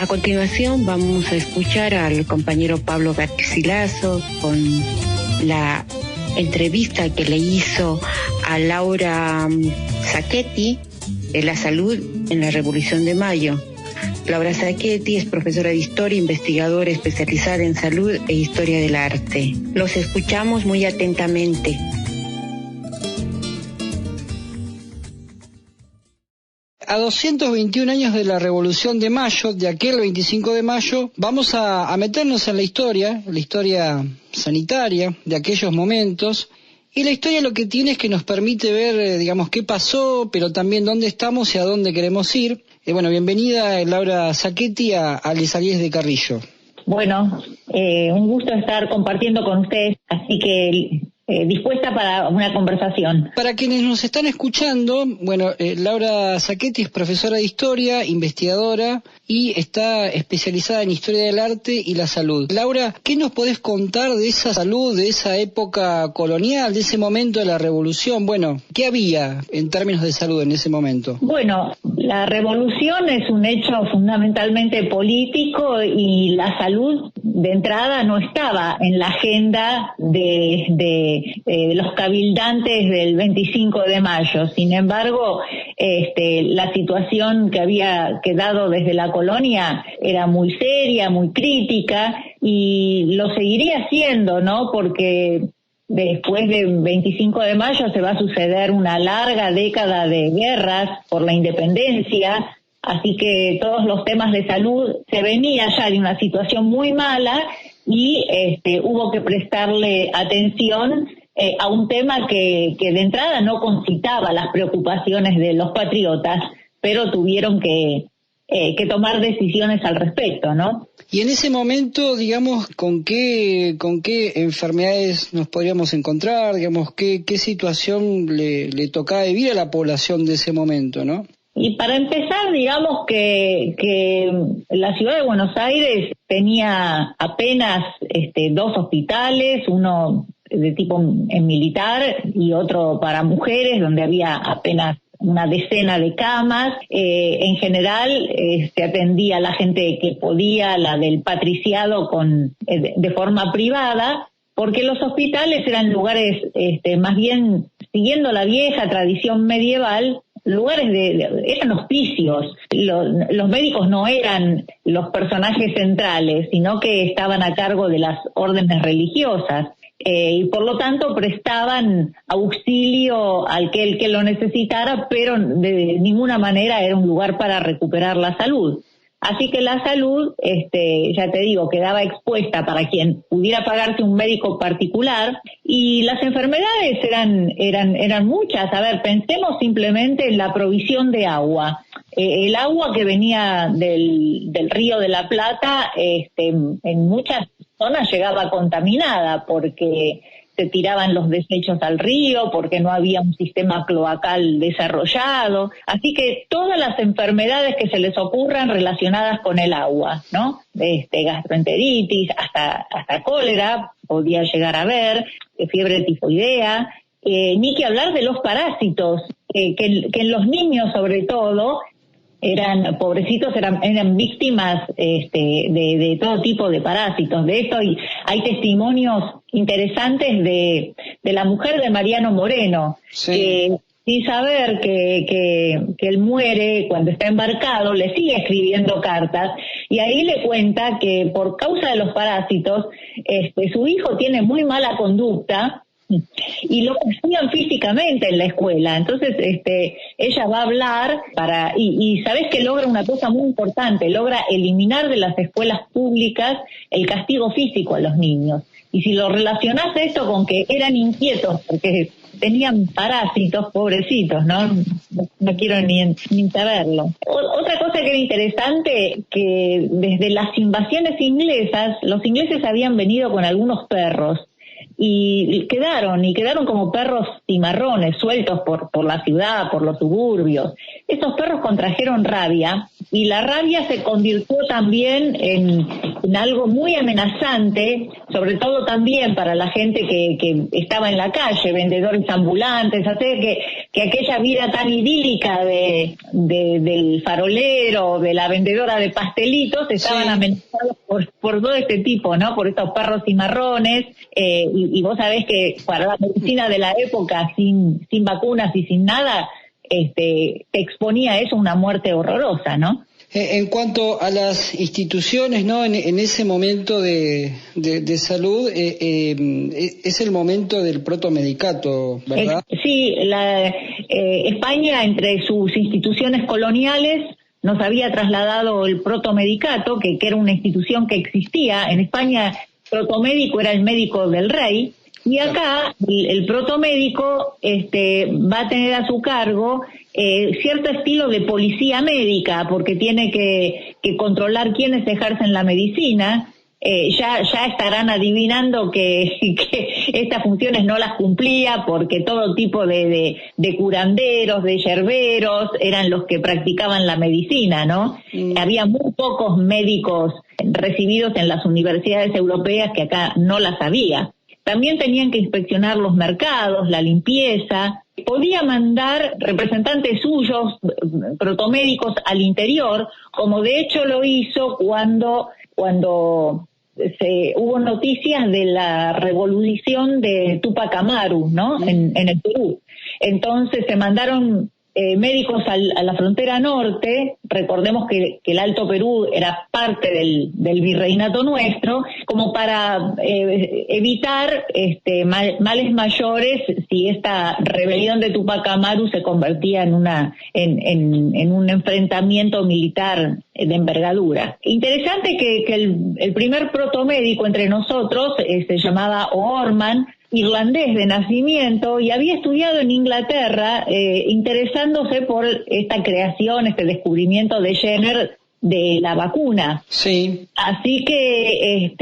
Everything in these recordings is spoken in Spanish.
A continuación vamos a escuchar al compañero Pablo Garcilaso con la entrevista que le hizo a Laura Sacchetti de la salud en la Revolución de Mayo. Laura Sacchetti es profesora de historia, investigadora especializada en salud e historia del arte. Los escuchamos muy atentamente. A 221 años de la Revolución de Mayo, de aquel 25 de mayo, vamos a meternos en la historia sanitaria de aquellos momentos. Y la historia lo que tiene es que nos permite ver, qué pasó, pero también dónde estamos y a dónde queremos ir. Bienvenida Laura Sacchetti a Les Alliés de Carrillo. Bueno, un gusto estar compartiendo con ustedes, así que dispuesta para una conversación. Para quienes nos están escuchando, Laura Sacchetti es profesora de historia, investigadora y está especializada en historia del arte y la salud. Laura, ¿qué nos podés contar de esa salud, de esa época colonial, de ese momento de la revolución? ¿Qué había en términos de salud en ese momento? Bueno, la revolución es un hecho fundamentalmente político y la salud de entrada no estaba en la agenda de los cabildantes del 25 de mayo. Sin embargo, la situación que había quedado desde la colonia era muy seria, muy crítica, y lo seguiría siendo, ¿no? Porque después del 25 de mayo se va a suceder una larga década de guerras por la independencia, así que todos los temas de salud se venía ya de una situación muy mala y hubo que prestarle atención a un tema que de entrada no concitaba las preocupaciones de los patriotas, pero tuvieron que tomar decisiones al respecto, ¿no? Y en ese momento, ¿con qué enfermedades nos podríamos encontrar? ¿Qué situación le tocaba vivir a la población de ese momento, no? Y para empezar, que la ciudad de Buenos Aires tenía apenas 2 hospitales, uno de tipo militar y otro para mujeres, donde había apenas una decena de camas. En general se atendía a la gente que podía, la del patriciado, de forma privada, porque los hospitales eran lugares, más bien siguiendo la vieja tradición medieval, lugares eran hospicios. Los médicos no eran los personajes centrales, sino que estaban a cargo de las órdenes religiosas. Y por lo tanto prestaban auxilio al que lo necesitara, pero de ninguna manera era un lugar para recuperar la salud. Así que la salud, ya te digo, quedaba expuesta para quien pudiera pagarse un médico particular, y las enfermedades eran muchas. A ver, pensemos simplemente en la provisión de agua. El agua que venía del Río de la Plata, en muchas zonas llegaba contaminada porque se tiraban los desechos al río, porque no había un sistema cloacal desarrollado. Así que todas las enfermedades que se les ocurran relacionadas con el agua, ¿no? Gastroenteritis, hasta cólera podía llegar a haber, fiebre tifoidea, ni que hablar de los parásitos, que en los niños sobre todo eran pobrecitos, eran víctimas de todo tipo de parásitos. De esto hay testimonios interesantes de la mujer de Mariano Moreno, sí. Sin saber que él muere cuando está embarcado, le sigue escribiendo cartas, y ahí le cuenta que por causa de los parásitos su hijo tiene muy mala conducta y lo castigan físicamente en la escuela. Entonces ella va a hablar y sabes que logra una cosa muy importante, logra eliminar de las escuelas públicas el castigo físico a los niños. Y si lo relacionás esto con que eran inquietos porque tenían parásitos, pobrecitos, no quiero ni saberlo. Otra cosa que era interesante, que desde las invasiones inglesas, los ingleses habían venido con algunos perros, y quedaron como perros cimarrones sueltos por la ciudad, por los suburbios. Estos perros contrajeron rabia y la rabia se convirtió también en algo muy amenazante, sobre todo también para la gente que estaba en la calle, vendedores ambulantes, hacer que aquella vida tan idílica del farolero, de la vendedora de pastelitos, estaban amenazados por todo este tipo, ¿no? Por estos perros cimarrones, y vos sabés que para la medicina de la época, sin vacunas y sin nada, te exponía a eso una muerte horrorosa, ¿no? En cuanto a las instituciones, ¿no? En ese momento de salud, es el momento del protomedicato, ¿verdad? Sí, España, entre sus instituciones coloniales, nos había trasladado el protomedicato, que era una institución que existía. En España, protomédico era el médico del rey, y acá el protomédico va a tener a su cargo cierto estilo de policía médica, porque tiene que controlar quiénes ejercen la medicina. Ya estarán adivinando que estas funciones no las cumplía, porque todo tipo de curanderos, de yerberos, eran los que practicaban la medicina, ¿no? Había muy pocos médicos recibidos en las universidades europeas, que acá no las había. También tenían que inspeccionar los mercados, la limpieza. Podía mandar representantes suyos, protomédicos, al interior, como de hecho lo hizo cuando hubo noticias de la revolución de Túpac Amaru, ¿no? En el Perú. Entonces se mandaron médicos a la frontera norte. Recordemos que el Alto Perú era parte del virreinato nuestro, como para evitar males mayores si esta rebelión de Túpac Amaru se convertía en un enfrentamiento militar de envergadura. Interesante que el primer protomédico entre nosotros se llamaba O'Gorman, irlandés de nacimiento, y había estudiado en Inglaterra, interesándose por esta creación, este descubrimiento de Jenner de la vacuna. Sí. Así que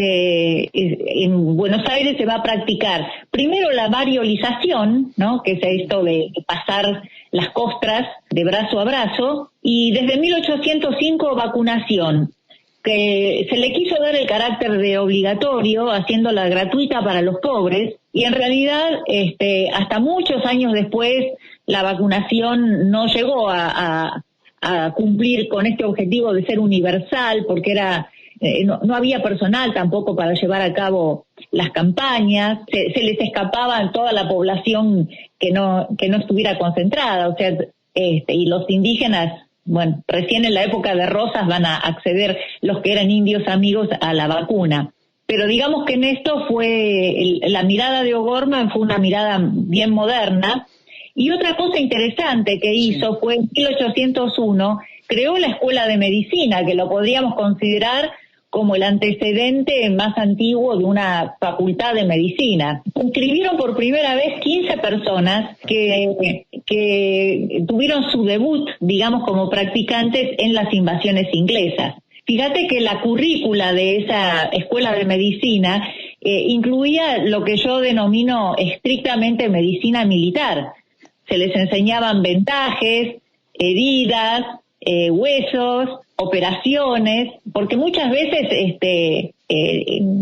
en Buenos Aires se va a practicar primero la variolización, ¿no? Que es esto de pasar las costras de brazo a brazo, y desde 1805 vacunación, que se le quiso dar el carácter de obligatorio, haciéndola gratuita para los pobres, y en realidad hasta muchos años después la vacunación no llegó a cumplir con este objetivo de ser universal, porque no había personal tampoco para llevar a cabo las campañas, se les escapaba a toda la población que no estuviera concentrada, o sea, y los indígenas, bueno, recién en la época de Rosas van a acceder los que eran indios amigos a la vacuna. Pero digamos que en esto la mirada de O'Gorman fue una mirada bien moderna. Y otra cosa interesante que hizo fue en 1801, creó la Escuela de Medicina, que lo podríamos considerar como el antecedente más antiguo de una facultad de medicina. Inscribieron por primera vez 15 personas que tuvieron su debut, digamos, como practicantes en las invasiones inglesas. Fíjate que la currícula de esa escuela de medicina incluía lo que yo denomino estrictamente medicina militar. Se les enseñaban vendajes, heridas, huesos, operaciones, porque muchas veces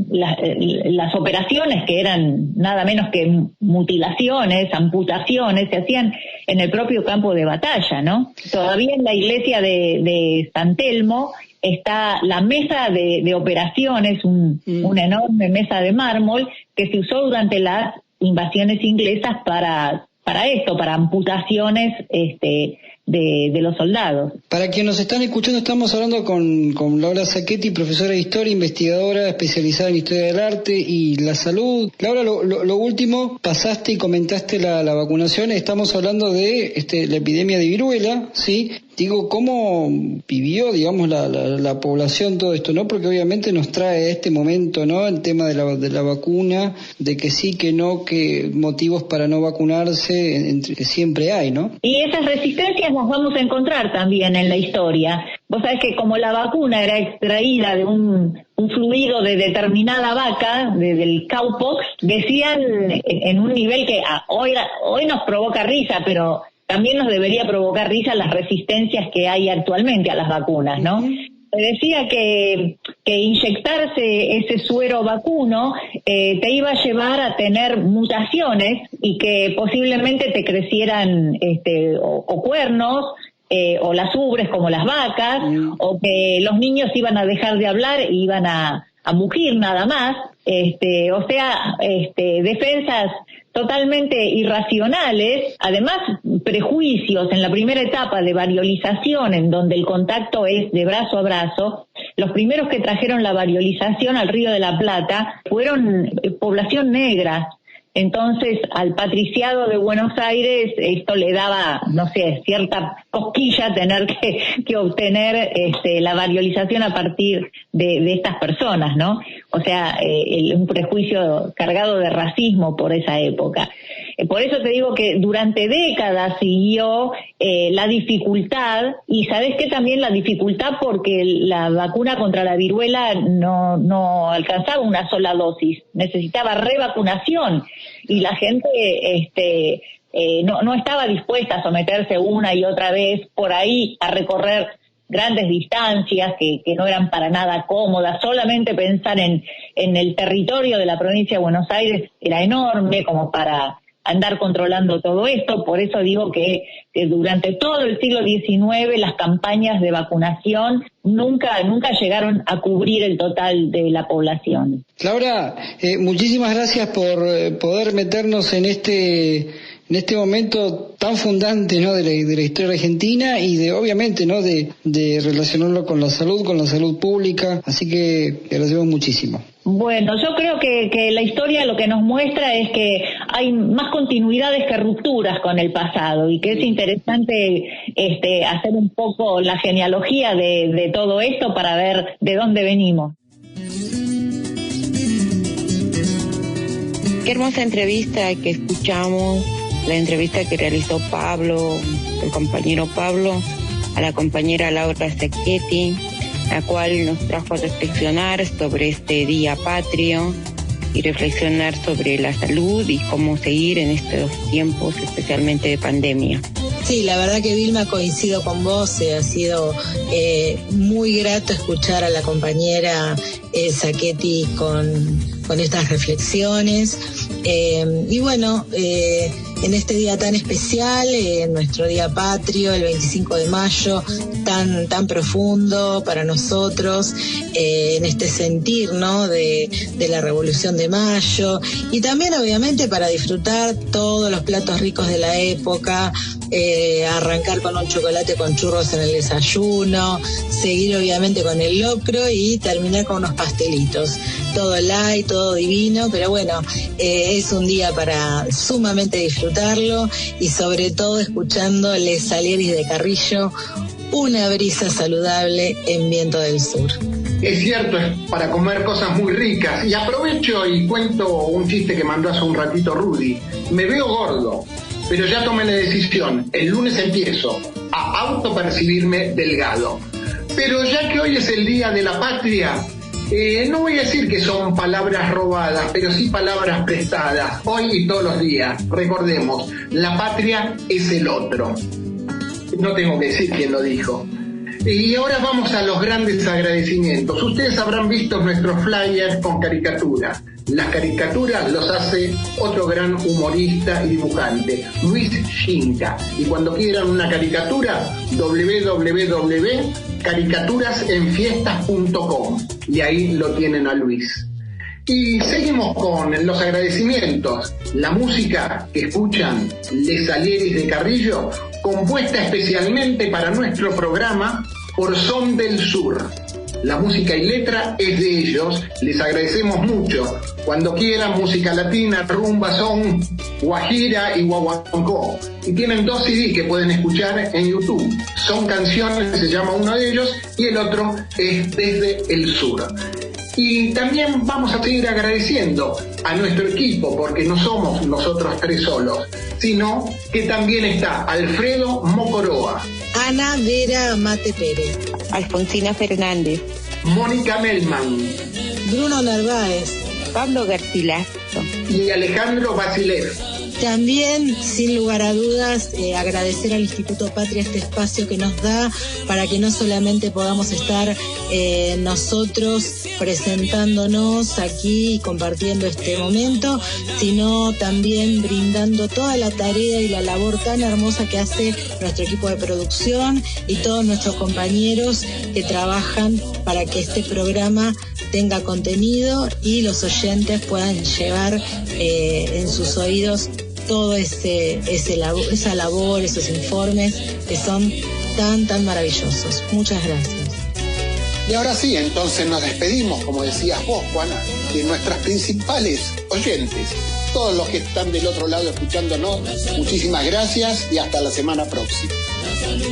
las operaciones, que eran nada menos que mutilaciones, amputaciones, se hacían en el propio campo de batalla, ¿no? Todavía en la iglesia de San Telmo está la mesa de operaciones, una enorme mesa de mármol que se usó durante las invasiones inglesas para esto, para amputaciones de los soldados. Para quienes nos están escuchando, estamos hablando con Laura Sacchetti, profesora de Historia, investigadora especializada en Historia del Arte y la Salud. Laura, lo último, pasaste y comentaste la vacunación. Estamos hablando de la epidemia de viruela, ¿sí? Digo, ¿cómo vivió, digamos, la población todo esto, no? Porque obviamente nos trae a este momento, ¿no? El tema de la vacuna, de que sí, que no, que motivos para no vacunarse, que siempre hay, ¿no? Y esas resistencias vamos a encontrar también en la historia. Vos sabés que como la vacuna era extraída de un fluido de determinada vaca, del cowpox, decían en un nivel que hoy nos provoca risa, pero también nos debería provocar risa las resistencias que hay actualmente a las vacunas, ¿no? Se decía que inyectarse ese suero vacuno te iba a llevar a tener mutaciones y que posiblemente te crecieran o cuernos, o las ubres como las vacas, o que los niños iban a dejar de hablar y iban a mugir nada más, defensas totalmente irracionales, además prejuicios en la primera etapa de variolización, en donde el contacto es de brazo a brazo. Los primeros que trajeron la variolización al Río de la Plata fueron población negra. Entonces, al patriciado de Buenos Aires esto le daba, no sé, cierta cosquilla tener que obtener la variolización a partir de estas personas, ¿no? O sea, un prejuicio cargado de racismo por esa época. Por eso te digo que durante décadas siguió la dificultad, y ¿sabés qué? También la dificultad porque la vacuna contra la viruela no alcanzaba una sola dosis, necesitaba revacunación, y la gente no estaba dispuesta a someterse una y otra vez por ahí a recorrer grandes distancias que no eran para nada cómodas. Solamente pensar en el territorio de la provincia de Buenos Aires era enorme como para andar controlando todo esto. Por eso digo que durante todo el siglo XIX las campañas de vacunación nunca llegaron a cubrir el total de la población. Laura, muchísimas gracias por poder meternos en este momento tan fundante, ¿no?, de la historia argentina, y obviamente, ¿no?, de relacionarlo con la salud pública. Así que agradecemos muchísimo. Bueno, yo creo que la historia lo que nos muestra es que hay más continuidades que rupturas con el pasado, y que es interesante hacer un poco la genealogía de todo esto para ver de dónde venimos. Qué hermosa entrevista que escuchamos, la entrevista que realizó Pablo, el compañero Pablo, a la compañera Laura Sacchetti, la cual nos trajo a reflexionar sobre este día patrio y reflexionar sobre la salud y cómo seguir en estos tiempos, especialmente de pandemia. Sí, la verdad que Vilma, coincido con vos, ha sido muy grato escuchar a la compañera Sacchetti con estas reflexiones. Y bueno, en este día tan especial, nuestro día patrio, el 25 de mayo, tan profundo para nosotros, en este sentir, ¿no?, de la Revolución de Mayo, y también obviamente para disfrutar todos los platos ricos de la época, arrancar con un chocolate con churros en el desayuno, seguir obviamente con el locro y terminar con unos pastelitos. Todo light, todo divino, pero bueno, es un día para sumamente disfrutarlo, y sobre todo escuchando Les Salieris de Carrillo, una brisa saludable en Viento del Sur. Es cierto, es para comer cosas muy ricas. Y aprovecho y cuento un chiste que mandó hace un ratito Rudy. Me veo gordo, pero ya tomé la decisión. El lunes empiezo a autopercibirme delgado. Pero ya que hoy es el Día de la Patria, no voy a decir que son palabras robadas, pero sí palabras prestadas, hoy y todos los días. Recordemos, la patria es el otro. No tengo que decir quién lo dijo. Y ahora vamos a los grandes agradecimientos. Ustedes habrán visto nuestros flyers con caricaturas. Las caricaturas los hace otro gran humorista y dibujante, Luis Scinca. Y cuando quieran una caricatura, www.caricaturasenfiestas.com. Y ahí lo tienen a Luis. Y seguimos con los agradecimientos. La música que escuchan, Les Salieris de Carrillo, compuesta especialmente para nuestro programa por Son del Sur. La música y letra es de ellos, les agradecemos mucho. Cuando quieran, música latina, rumba, son, guajira y guaguancó. Y tienen 2 CD que pueden escuchar en YouTube. Son canciones, se llama uno de ellos, y el otro es Desde el Sur. Y también vamos a seguir agradeciendo a nuestro equipo, porque no somos nosotros tres solos, sino que también está Alfredo Mocoroa, Ana Vera Mate Pérez, Alfonsina Fernández, Mónica Melman, Bruno Narváez, Pablo Garcilaso y Alejandro Basilev. También, sin lugar a dudas, agradecer al Instituto Patria este espacio que nos da para que no solamente podamos estar nosotros presentándonos aquí y compartiendo este momento, sino también brindando toda la tarea y la labor tan hermosa que hace nuestro equipo de producción y todos nuestros compañeros que trabajan para que este programa tenga contenido y los oyentes puedan llevar en sus oídos todo esa labor, esos informes que son tan maravillosos. Muchas gracias. Y ahora sí, entonces nos despedimos, como decías vos, Juana, de nuestras principales oyentes, todos los que están del otro lado escuchándonos. Muchísimas gracias y hasta la semana próxima. La salud.